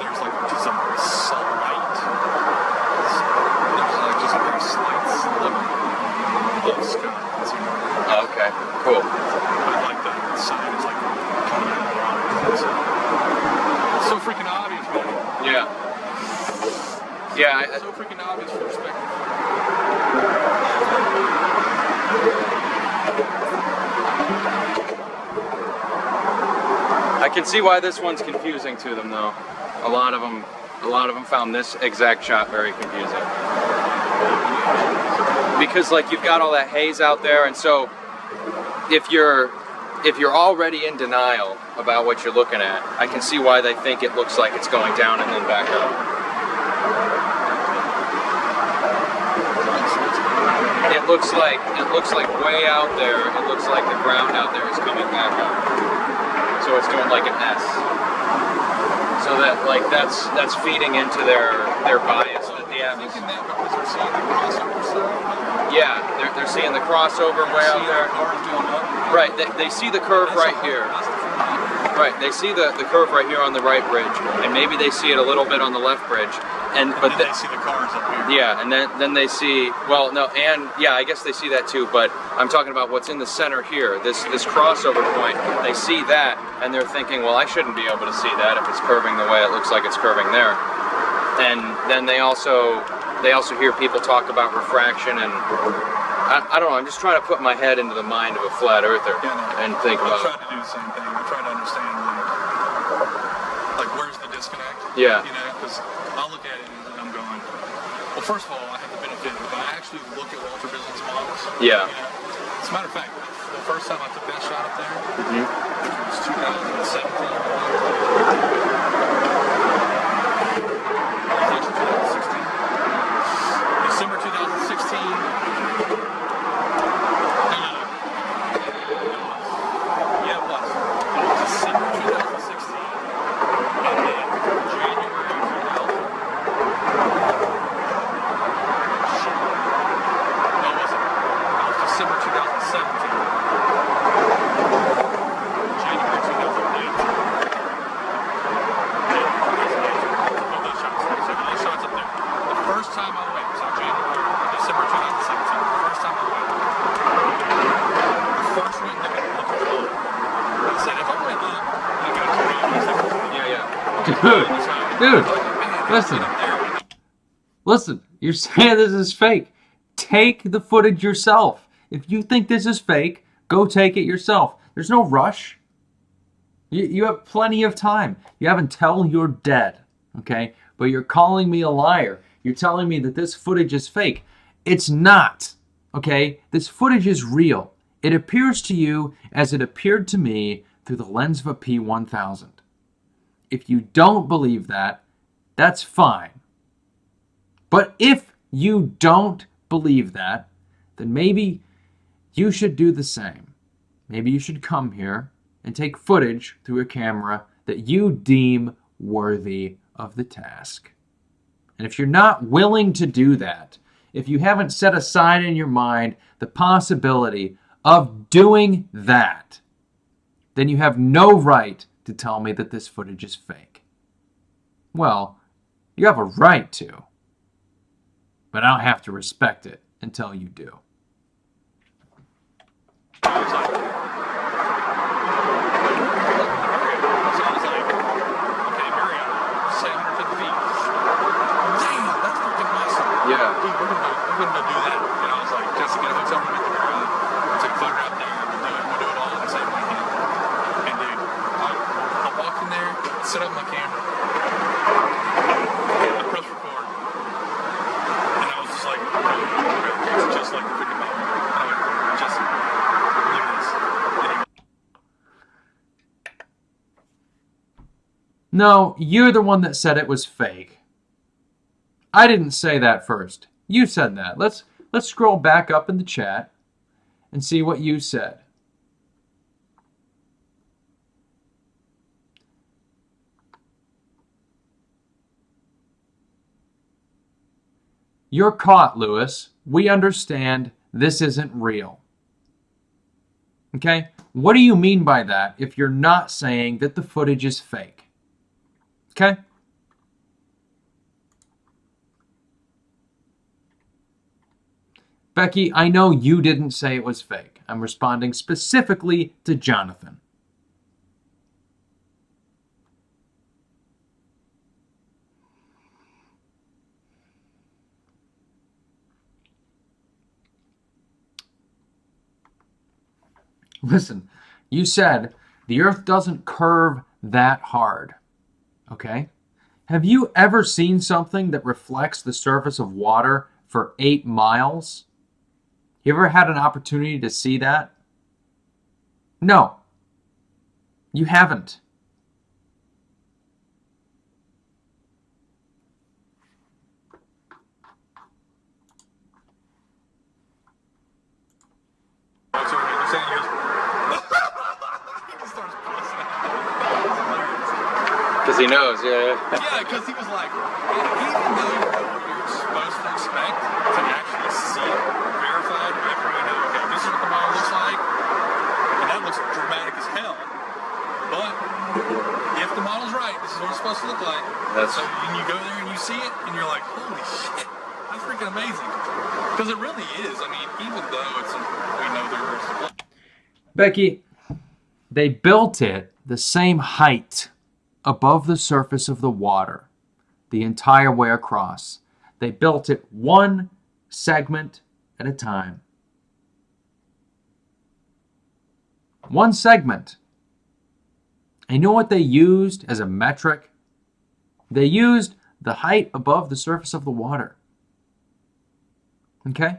there's like just some slight, there's like just a very slight sliver of sky. okay, cool. But like the sun is like coming out of the eyes. It's so freaking obvious, man. Yeah. Yeah. It's so freaking obvious for perspective. I can see why this one's confusing to them, though. A lot of them found this exact shot very confusing. Because like you've got all that haze out there, and so if you're already in denial about what you're looking at, I can see why they think it looks like it's going down and then back up. It looks like way out there. It looks like the ground out there is coming back up. So it's doing like an S. So that like that's feeding into their bias that the I'm thinking that because they're seeing the crossover stuff. yeah, they're seeing the crossover way out there. Cars going up. Right, they see the curve right here. Right, they see the curve right here on the right bridge, and maybe they see it a little bit on the left bridge, but then they see the cars up here. yeah, and then they see, well, no, and yeah, I guess they see that too, but I'm talking about what's in the center here, this crossover point. They see that, and they're thinking, well, I shouldn't be able to see that if it's curving the way it looks like it's curving there. And then they also hear people talk about refraction, and I don't know, I'm just trying to put my head into the mind of a flat earther and think I about try to do the same thing. I try to understand like where's the disconnect? Yeah. You know, because I'll look at it and I'm going, well, first of all, I have the benefit of I actually look at Walter Bison's models. Yeah. You know? As a matter of fact, the first time I took that shot up there, Mhm. which was 2017. December 2016. Yeah, it was. It was December 2016. And then January 2000. No, it wasn't. It was December 2017. January 2019. Those shots up there. The first time I went, so December 2017, the first time I went, the first went look at the clock. I said, if I went up, I got to Dude, listen, you're saying this is fake. Take the footage yourself. If you think this is fake, go take it yourself. There's no rush. You have plenty of time. You have until you're dead, okay? But you're calling me a liar. You're telling me that this footage is fake. It's not, okay? This footage is real. It appears to you as it appeared to me through the lens of a P1000. If you don't believe that, that's fine. But if you don't believe that, then maybe you should do the same. Maybe you should come here and take footage through a camera that you deem worthy of the task. And if you're not willing to do that, if you haven't set aside in your mind the possibility of doing that, then you have no right to tell me that this footage is fake. Well, you have a right to, but I don't have to respect it until you do. Yeah. We're gonna go do that. And I was like, Jessica, hotel room at the took a photograph there. We'll do set up my camera. I pressed record. And I was just like, it's just like the freaking mountain. And I went, Jesse, look at this. And he No, you're the one that said it was fake. I didn't say that first. You said that. Let's scroll back up in the chat and see what you said. You're caught, Lewis. We understand this isn't real. Okay? What do you mean by that if you're not saying that the footage is fake? Okay? Becky, I know you didn't say it was fake. I'm responding specifically to Jonathan. Listen, you said the Earth doesn't curve that hard. Okay? Have you ever seen something that reflects the surface of water for 8 miles? You ever had an opportunity to see that? No. You haven't. walks over to the center and he goes, he just starts busting out. Because he knows, yeah. Yeah, because he was like, even though you know what you're supposed to expect, to actually see it verified after you know, okay, this is what the model looks like, and that looks dramatic as hell. But if the model's right, this is what it's supposed to look like. So when you go there and you see it, and you're like, holy shit, that's freaking amazing. Because it really is. I mean, even though we know there's... Becky, they built it the same height above the surface of the water the entire way across. They built it one segment at a time. One segment. And you know what they used as a metric? They used the height above the surface of the water. Okay?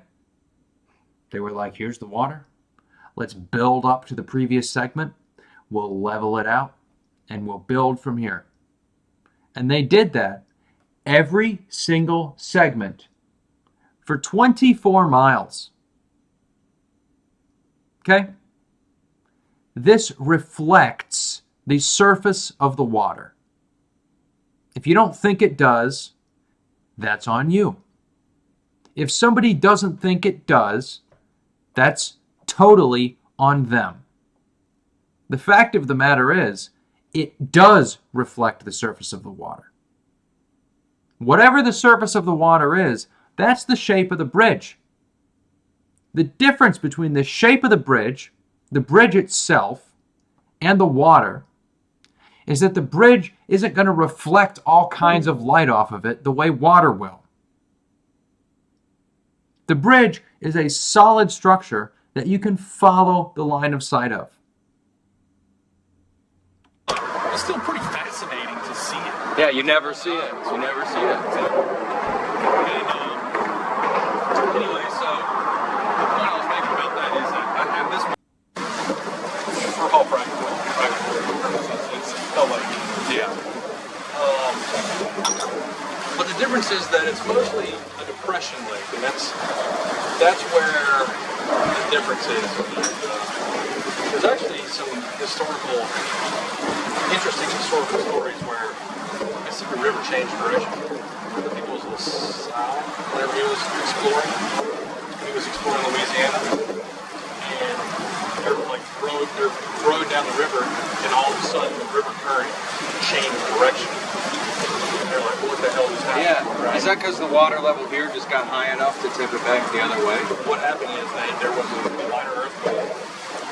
They were like, here's the water. Let's build up to the previous segment. We'll level it out. And we'll build from here. And they did that every single segment for 24 miles. Okay? This reflects the surface of the water. If you don't think it does, that's on you. If somebody doesn't think it does, that's totally on them. The fact of the matter is, it does reflect the surface of the water. Whatever the surface of the water is, that's the shape of the bridge. The difference between the shape of the bridge itself, and the water is that the bridge isn't going to reflect all kinds of light off of it the way water will. The bridge is a solid structure that you can follow the line of sight of. It's still pretty fascinating to see it. Yeah, you never see it. You never see it. And, anyway, so the point I was making about that is that I have this for all practical purposes. It's like, yeah. But the difference is that it's mostly a depression lake, and that's where the difference is. There's actually some interesting historical stories where the Mississippi River changed direction. I think it was a little south whenever he was exploring. He was exploring Louisiana, and they're rowing down the river, and all of a sudden the river current changed direction. And they're like, what the hell just happened? Yeah, right? is that because the water level here just got high enough to tip it back the other way? What happened is that there was a minor earthquake,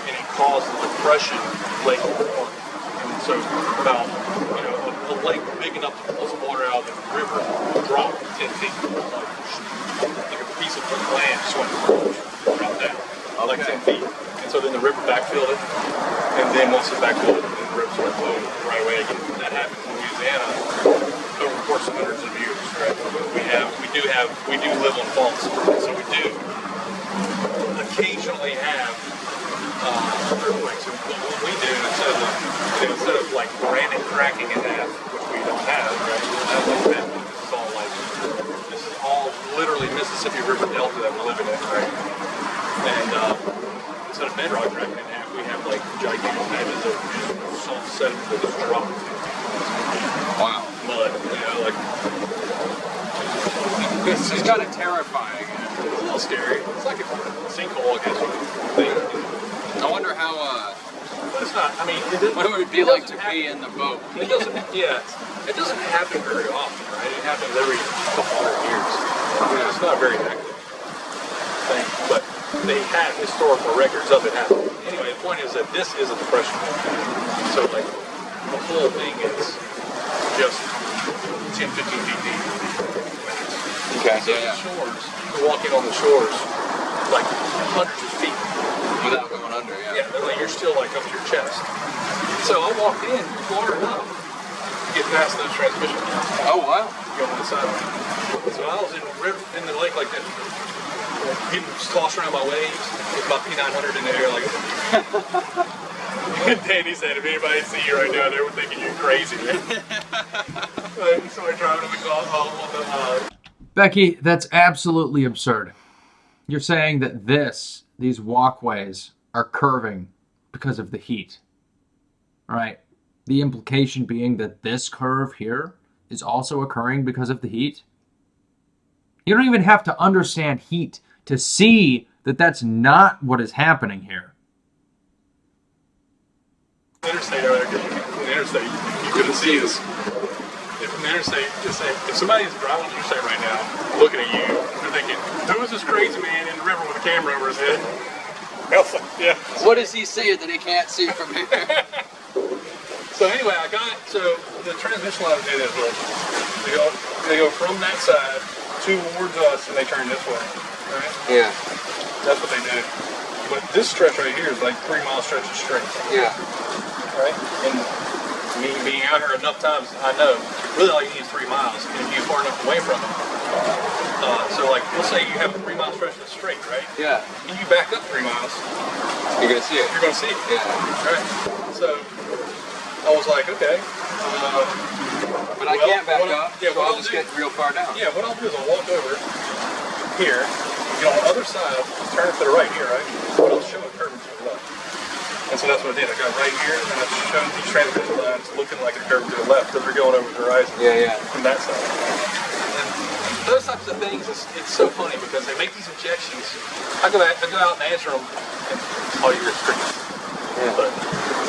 and it caused the depression lake to form. And so about, a lake big enough to pull some water out of the river dropped 10 feet. Like a piece of land just went dropped down, like 10 feet. And so then the river backfilled it, and then once it backfilled it, then the river started flowing right away again. That happened we do live on faults, so we do occasionally have earthquakes. So what we do instead of like granite cracking in half, which we don't have, right? We don't have like that. This is all literally Mississippi River Delta that we're living in, right? And instead of bedrock cracking in half, we have like gigantic patches of soft sediment that just drop. Wow. Mud, you know, like. This is kind of terrifying. It's a little scary. It's like a sinkhole, I guess you could think. I wonder how, But it's not, I mean, what it would be like to be in the boat. It doesn't, yeah, it doesn't happen very often, right? It happens every couple hundred years. You know, it's not a very active thing, but they have historical records of it happening. Anyway, the point is that this is a depression. So, like, the whole thing is just 10, 15 feet deep. Okay. So the shores, you're walking on the shores, like hundreds of feet. Without going under, yeah. Yeah, they're like, you're still like up to your chest. So I walked in far enough to get past those transmission lines. Oh, wow. Go on the side. So I was in the lake like that, getting tossed around by waves with my P900 in the air like and Danny said, if anybody see you right now, they were thinking you're crazy, man. So I driving to the golf hole. Becky, that's absolutely absurd. You're saying that these walkways are curving because of the heat, right? The implication being that this curve here is also occurring because of the heat. You don't even have to understand heat to see that that's not what is happening here. Interstate over there, from the interstate, you couldn't see this. From the interstate, just say, if somebody's driving on the interstate right now, looking at you, they're thinking, who is this crazy man in the river with a camera over his head? Yeah. What does he see that he can't see from here? So anyway, so the transmission lines do this, look. They go from that side towards us and they turn this way, right? Yeah. That's what they do. But this stretch right here is like 3 mile stretches straight. Yeah. Right? And me being out here enough times, I know really all you need is 3 miles, and if you're far enough away from it. So like, let's say you have a 3 mile stretch that's straight, right? Yeah. And you back up 3 miles, You're gonna see it. you're gonna see it. Yeah. Right? So I was like, okay. But I can't back up, Yeah, so I'll just get real far down. Yeah, what I'll do is I'll walk over here, get on the other side, turn it to the right here, right? But I'll show a curve to the left. And so that's what I did. I got right here, and I showed these transmission lines looking like a curve to the left because they're going over the horizon. Yeah. From that side. And those types of things, it's so funny because they make these injections. I go out and answer them, and all you hear is crickets. Yeah. But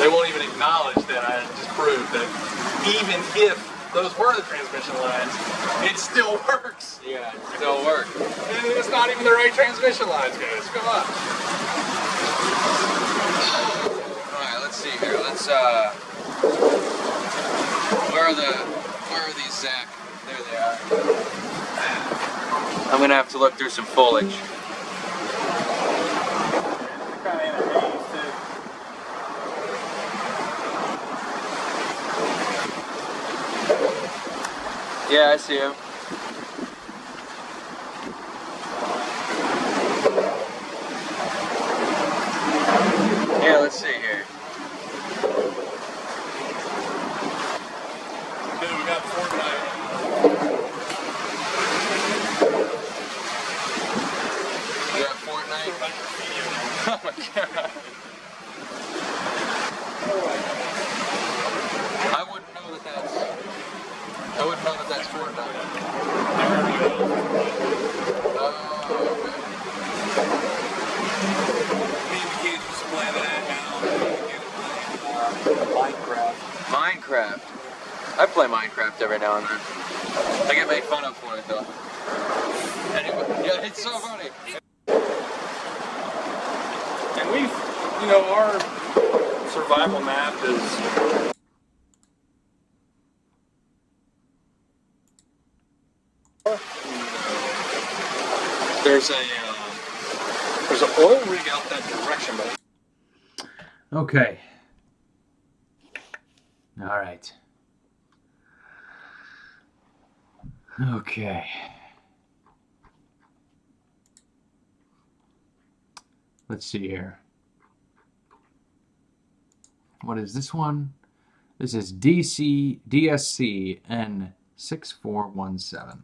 they won't even acknowledge that I just proved that even if those were the transmission lines, it still works. Yeah, it still works. And it's not even the right transmission lines, guys. Come on. Alright, let's see here. Let's where are these Zach? There they are. I'm gonna have to look through some foliage. Yeah, I see him. Yeah, let's see here. Dude, we got Fortnite. You got Fortnite? Oh my god. I wouldn't know that that's Fortnite. Me and the kids used to play that now. Minecraft. I play Minecraft every now and then. I get made fun of for it though. Anyway, yeah, it's so funny. And our survival map is there's an oil rig out that direction, but Okay. All right. Okay. Let's see here. What is this one? This is DSC N6417.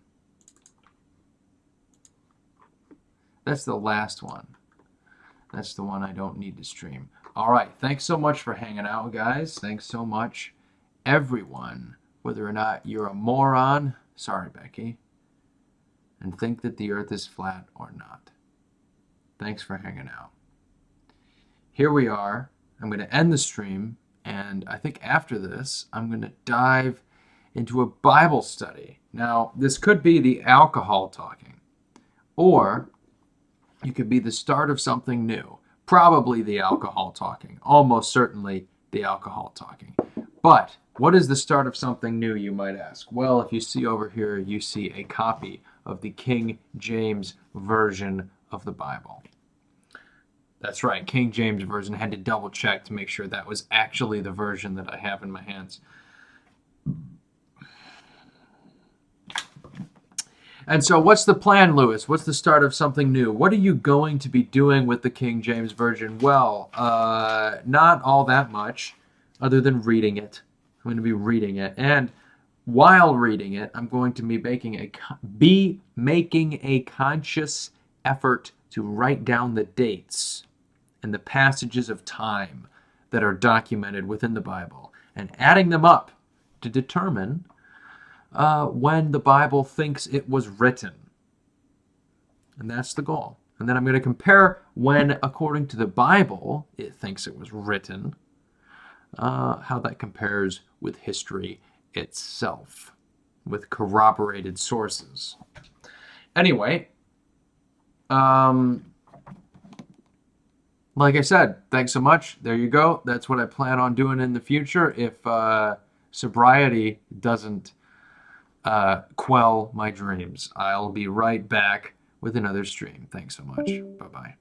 That's the last one. That's the one I don't need to stream. All right. Thanks so much for hanging out, guys. Thanks so much, everyone. Whether or not you're a moron, sorry, Becky, and think that the earth is flat or not. Thanks for hanging out. Here we are. I'm going to end the stream, and I think after this, I'm going to dive into a Bible study. Now, this could be the alcohol talking, or you could be the start of something new. Probably the alcohol talking. Almost certainly the alcohol talking. But what is the start of something new, you might ask? Well, if you see over here, you see a copy of the King James Version of the Bible. That's right, King James Version. I had to double check to make sure that was actually the version that I have in my hands. And so what's the plan, Lewis? What's the start of something new? What are you going to be doing with the King James Version? Well, not all that much other than reading it. I'm going to be reading it. And while reading it, I'm going to be making a conscious effort to write down the dates and the passages of time that are documented within the Bible and adding them up to determine when the Bible thinks it was written. And that's the goal. And then I'm going to compare when, according to the Bible, it thinks it was written, how that compares with history itself, with corroborated sources. Anyway, like I said, thanks so much. There you go. That's what I plan on doing in the future if sobriety doesn't quell my dreams. I'll be right back with another stream. Thanks so much. Bye-bye.